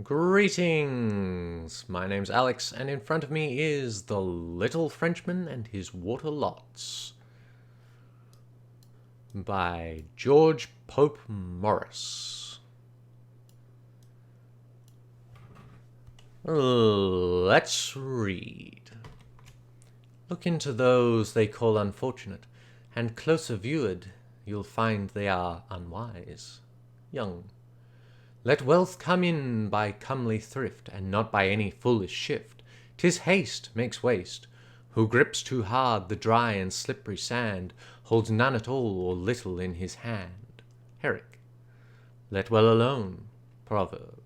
Greetings! My name's Alex, and in front of me is The Little Frenchman and His Water Lots by George Pope Morris. Let's read. Look into those they call unfortunate, and closer viewed, you'll find they are unwise. Young. Let wealth come in by comely thrift, and not by any foolish shift. 'Tis haste makes waste. Who grips too hard the dry and slippery sand holds none at all or little in his hand. Herrick. Let well alone. Proverb.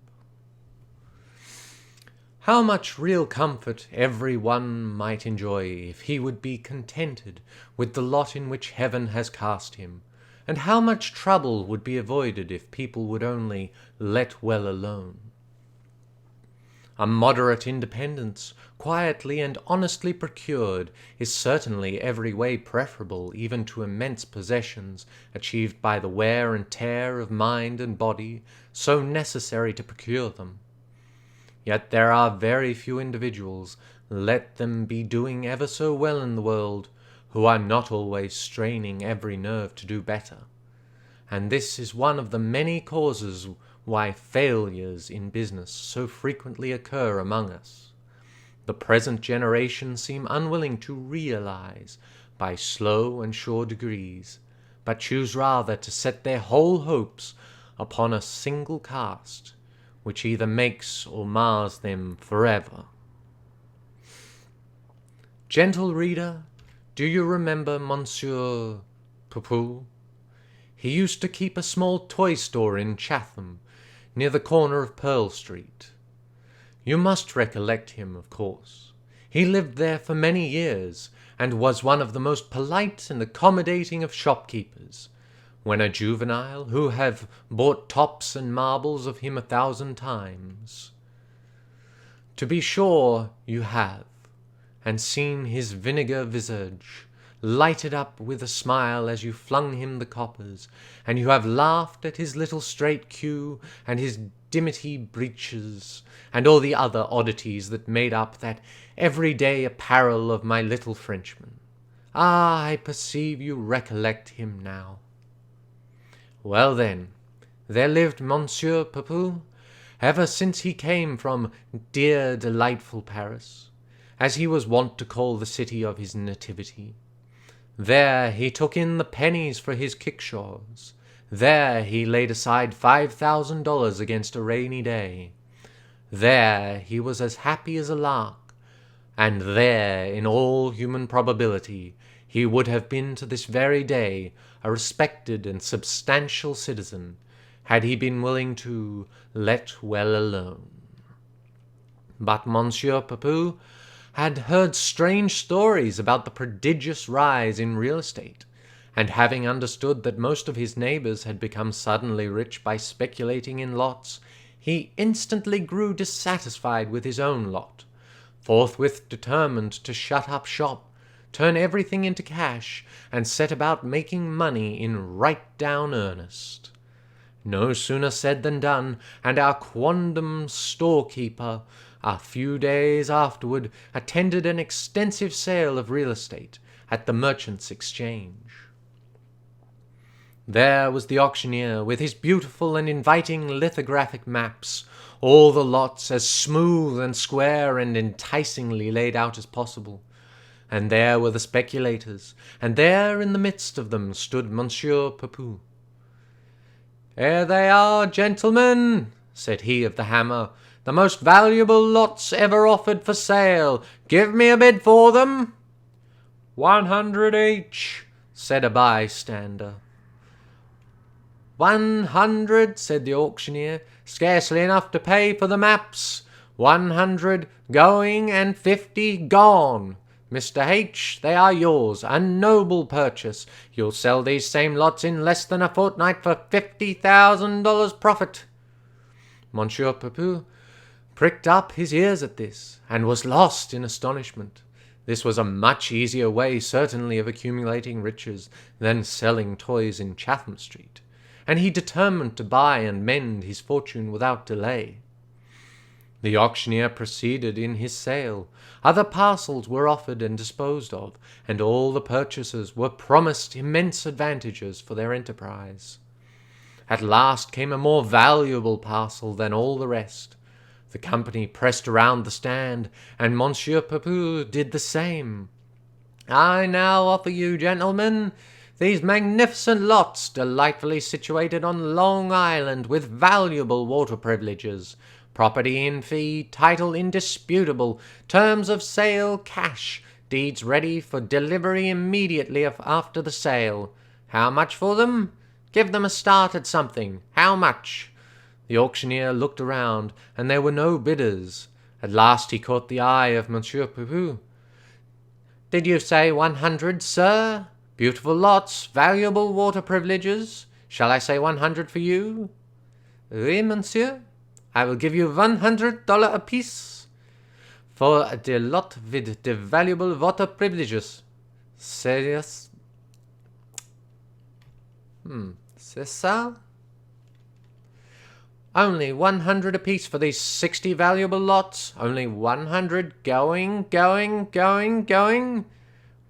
How much real comfort every one might enjoy if he would be contented with the lot in which heaven has cast him, and how much trouble would be avoided if people would only let well alone. A moderate independence, quietly and honestly procured, is certainly every way preferable even to immense possessions achieved by the wear and tear of mind and body, so necessary to procure them. Yet there are very few individuals, let them be doing ever so well in the world, who are not always straining every nerve to do better. And this is one of the many causes why failures in business so frequently occur among us. The present generation seem unwilling to realize, by slow and sure degrees, but choose rather to set their whole hopes upon a single cast, which either makes or mars them forever. Gentle reader, do you remember Monsieur Poupou? He used to keep a small toy store in Chatham, near the corner of Pearl Street. You must recollect him, of course. He lived there for many years, and was one of the most polite and accommodating of shopkeepers. When a juvenile, who have bought tops and marbles of him 1,000 times. To be sure you have, and seen his vinegar visage lighted up with a smile as you flung him the coppers, and you have laughed at his little straight queue, and his dimity breeches, and all the other oddities that made up that everyday apparel of my little Frenchman. Ah, I perceive you recollect him now. Well then, there lived Monsieur Poupou, ever since he came from dear delightful Paris, as he was wont to call the city of his nativity. There he took in the pennies for his kickshaws. There he laid aside $5,000 against a rainy day. There he was as happy as a lark, and there, in all human probability, he would have been to this very day a respected and substantial citizen, had he been willing to let well alone. But Monsieur Poupou had heard strange stories about the prodigious rise in real estate, and having understood that most of his neighbors had become suddenly rich by speculating in lots, he instantly grew dissatisfied with his own lot, forthwith determined to shut up shop, turn everything into cash, and set about making money in right down earnest. No sooner said than done, and our quondam storekeeper, a few days afterward, attended an extensive sale of real estate at the Merchants' Exchange. There was the auctioneer, with his beautiful and inviting lithographic maps, all the lots as smooth and square and enticingly laid out as possible. And there were the speculators, and there in the midst of them stood Monsieur Poupou. "Here they are, gentlemen," said he of the hammer, "the most valuable lots ever offered for sale. Give me a bid for them." 100 each, said a bystander. 100, said the auctioneer, scarcely enough to pay for the maps. 100 going and 50 gone. Mr. H., they are yours, a noble purchase. You'll sell these same lots in less than a fortnight for $50,000 profit. Monsieur Poupou pricked up his ears at this, and was lost in astonishment. This was a much easier way, certainly, of accumulating riches than selling toys in Chatham Street, and he determined to buy and mend his fortune without delay. The auctioneer proceeded in his sale. Other parcels were offered and disposed of, and all the purchasers were promised immense advantages for their enterprise. At last came a more valuable parcel than all the rest. The company pressed around the stand, and Monsieur Pepeux did the same. "I now offer you, gentlemen, these magnificent lots, delightfully situated on Long Island, with valuable water privileges, property in fee, title indisputable, terms of sale cash, deeds ready for delivery immediately after the sale. How much for them? Give them a start at something. How much?" The auctioneer looked around, and there were no bidders. At last he caught the eye of Monsieur Pepeux. "Did you say 100, sir? Beautiful lots, valuable water privileges. Shall I say 100 for you?" "Oui, monsieur. I will give you $100 apiece for the lot with the valuable water privileges." "C'est C'est ça?" "Only 100 apiece for these 60 valuable lots. Only 100 going.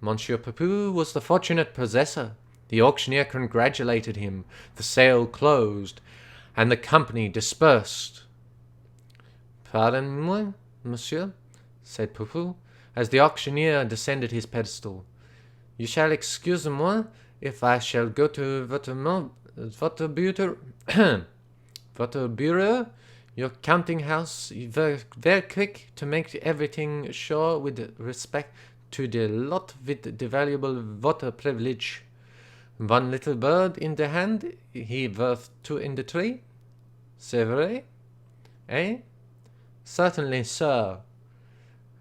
Monsieur Pepeux was the fortunate possessor. The auctioneer congratulated him. The sale closed, and the company dispersed. "Pardon-moi, monsieur," said Pepeux, as the auctioneer descended his pedestal. "You shall excuse moi if I shall go to votre bureau, your counting house, very quick to make everything sure with respect to the lot with the valuable water privilege. One little bird in the hand, he worth two in the tree. C'est vrai? Eh?" "Certainly, sir."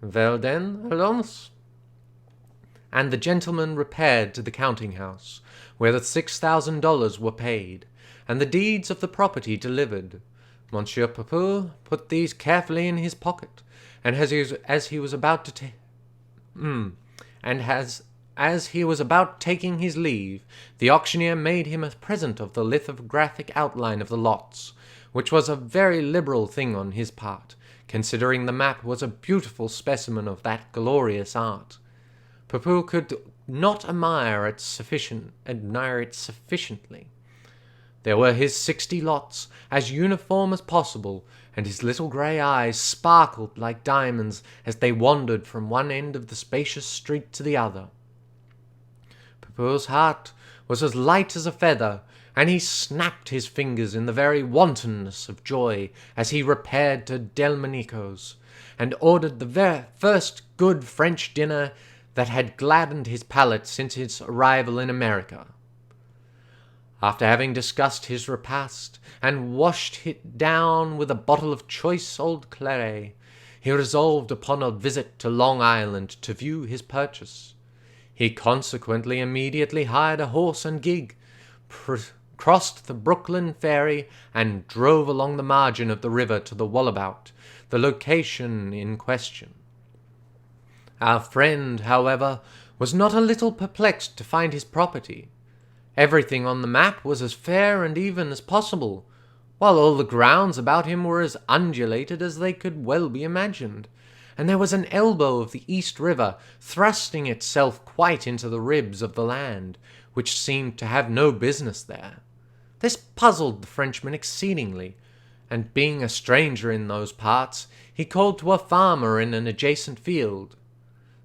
"Well then, allons." And the gentleman repaired to the counting-house, where the $6,000 were paid, and the deeds of the property delivered. Monsieur Pepeux put these carefully in his pocket, and as he was about taking his leave, the auctioneer made him a present of the lithographic outline of the lots, which was a very liberal thing on his part, considering the map was a beautiful specimen of that glorious art. Pepeux could not admire it sufficiently. There were his 60 lots, as uniform as possible, and his little grey eyes sparkled like diamonds as they wandered from one end of the spacious street to the other. Pepeu's heart was as light as a feather, and he snapped his fingers in the very wantonness of joy as he repaired to Delmonico's, and ordered the first good French dinner that had gladdened his palate since his arrival in America. After having discussed his repast, and washed it down with a bottle of choice old claret, he resolved upon a visit to Long Island to view his purchase. He consequently immediately hired a horse and gig, crossed the Brooklyn ferry, and drove along the margin of the river to the Wallabout, the location in question. Our friend, however, was not a little perplexed to find his property. Everything on the map was as fair and even as possible, while all the grounds about him were as undulated as they could well be imagined, and there was an elbow of the East River thrusting itself quite into the ribs of the land, which seemed to have no business there. This puzzled the Frenchman exceedingly, and being a stranger in those parts, he called to a farmer in an adjacent field.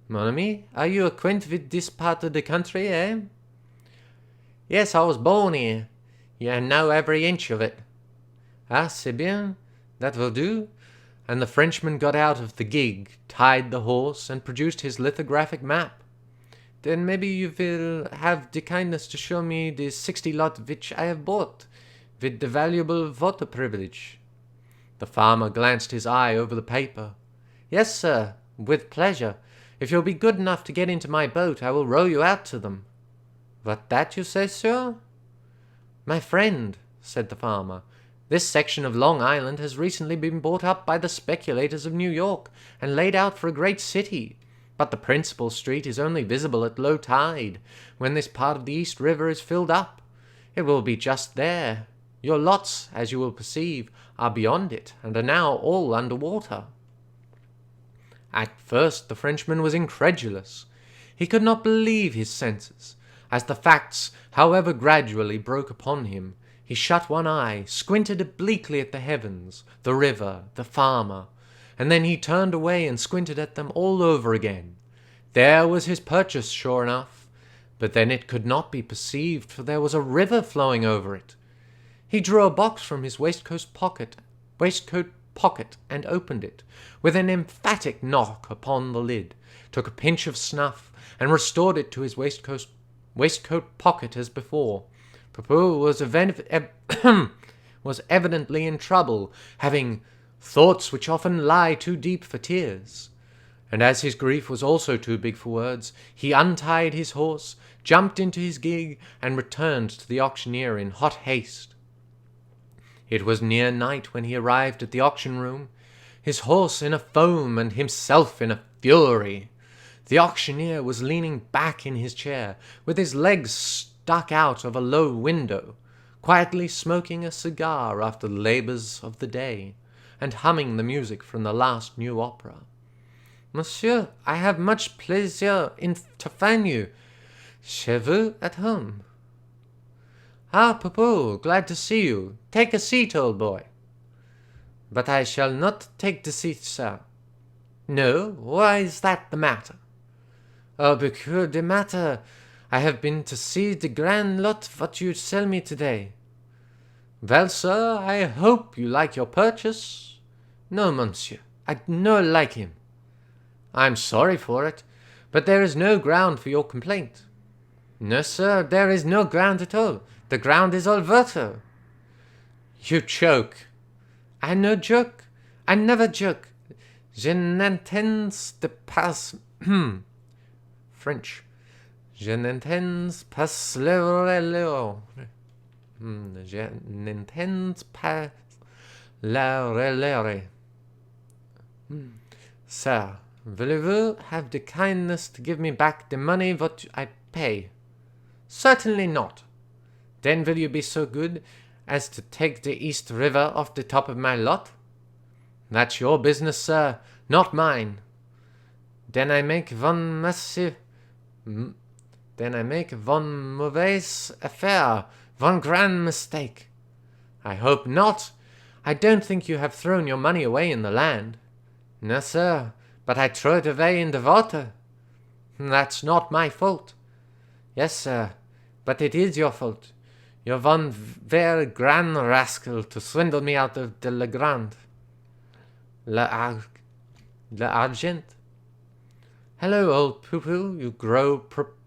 "Mon ami, are you acquainted with this part of the country, eh?" "Yes, I was born here. You know every inch of it." "Ah, c'est bien. That will do." And the Frenchman got out of the gig, tied the horse, and produced his lithographic map. "Then maybe you will have the kindness to show me the 60 lot which I have bought, with the valuable water privilege." The farmer glanced his eye over the paper. "Yes, sir, with pleasure. If you'll be good enough to get into my boat, I will row you out to them." "What that you say, sir?" "My friend," said the farmer, "this section of Long Island has recently been bought up by the speculators of New York, and laid out for a great city, but the principal street is only visible at low tide, when this part of the East River is filled up. It will be just there. Your lots, as you will perceive, are beyond it, and are now all under water." At first the Frenchman was incredulous. He could not believe his senses. As the facts, however, gradually broke upon him, he shut one eye, squinted obliquely at the heavens, the river, the farmer, and then he turned away and squinted at them all over again. There was his purchase, sure enough, but then it could not be perceived, for there was a river flowing over it. He drew a box from his waistcoat pocket, and opened it, with an emphatic knock upon the lid, took a pinch of snuff, and restored it to his waistcoat pocket as before. Papou was evidently in trouble, having thoughts which often lie too deep for tears. And as his grief was also too big for words, he untied his horse, jumped into his gig, and returned to the auctioneer in hot haste. It was near night when he arrived at the auction-room, his horse in a foam and himself in a fury. The auctioneer was leaning back in his chair, with his legs stuck out of a low window, quietly smoking a cigar after the labours of the day, and humming the music from the last new opera. "Monsieur, I have much pleasure to find you. Chez vous at home." "Ah, Papou, glad to see you. Take a seat, old boy." "But I shall not take the seat, sir." "No? Why is that the matter?" "Oh, because the matter. I have been to see the grand lot what you sell me today." "Well, sir, I hope you like your purchase." "No, monsieur, I no like him." "I am sorry for it, but there is no ground for your complaint." "No, sir, there is no ground at all. The ground is all water." "You joke." "I no joke. I never joke. Je n'entends pas French. Je n'entends pas le Je n'entends pas la relere. "Sir, voulez-vous have the kindness to give me back the money what I pay?" "Certainly not." "Then will you be so good as to take the East River off the top of my lot?" "That's your business, sir, not mine." Then I make one mauvaise affair, one grand mistake." "I hope not. I don't think you have thrown your money away in the land." "No, sir, but I throw it away in the water." "That's not my fault." "Yes, sir, but it is your fault. You're one very grand rascal to swindle me out of the Legrand. L'argent." "Hello, old poo-poo, you grow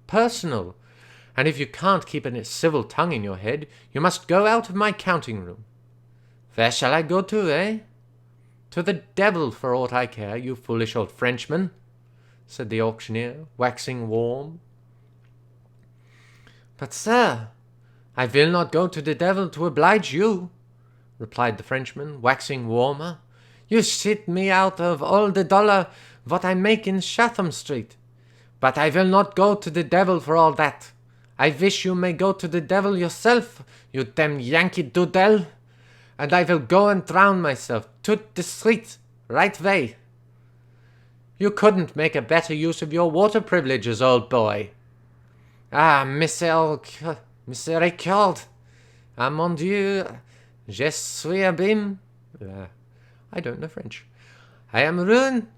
personal, and if you can't keep a civil tongue in your head, you must go out of my counting-room." "Where shall I go to, eh?" "To the devil, for aught I care, you foolish old Frenchman," said the auctioneer, waxing warm. "But, sir—" "I will not go to the devil to oblige you," replied the Frenchman, waxing warmer. "You cheat me out of all the dollar what I make in Chatham Street. But I will not go to the devil for all that. I wish you may go to the devil yourself, you damn Yankee Doodle, and I will go and drown myself, to the street, right way." "You couldn't make a better use of your water privileges, old boy." "Ah, miséricorde! Ah, mon Dieu, je suis abîme." I don't know French. "I am ruined.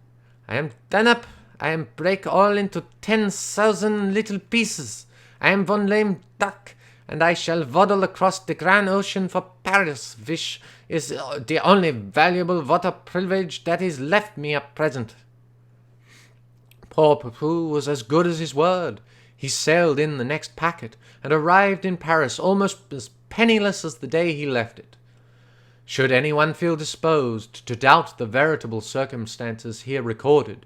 I am done up. I am break all into 10,000 little pieces. I am one lame duck, and I shall waddle across the grand ocean for Paris, which is the only valuable water privilege that is left me at present." Poor Papou was as good as his word. He sailed in the next packet, and arrived in Paris almost as penniless as the day he left it. Should anyone feel disposed to doubt the veritable circumstances here recorded,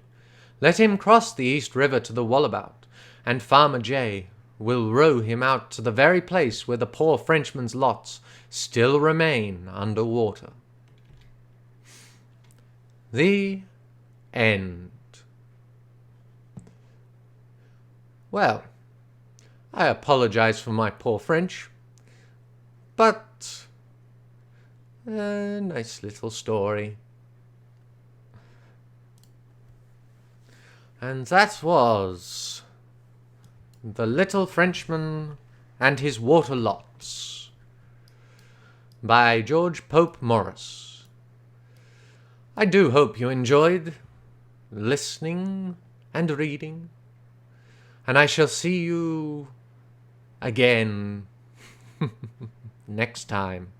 let him cross the East River to the Wallabout, and Farmer J will row him out to the very place where the poor Frenchman's lots still remain under water. The end. Well, I apologize for my poor French, but A nice little story. And that was The Little Frenchman and His Water Lots by George Pope Morris. I do hope you enjoyed listening and reading, and I shall see you again next time.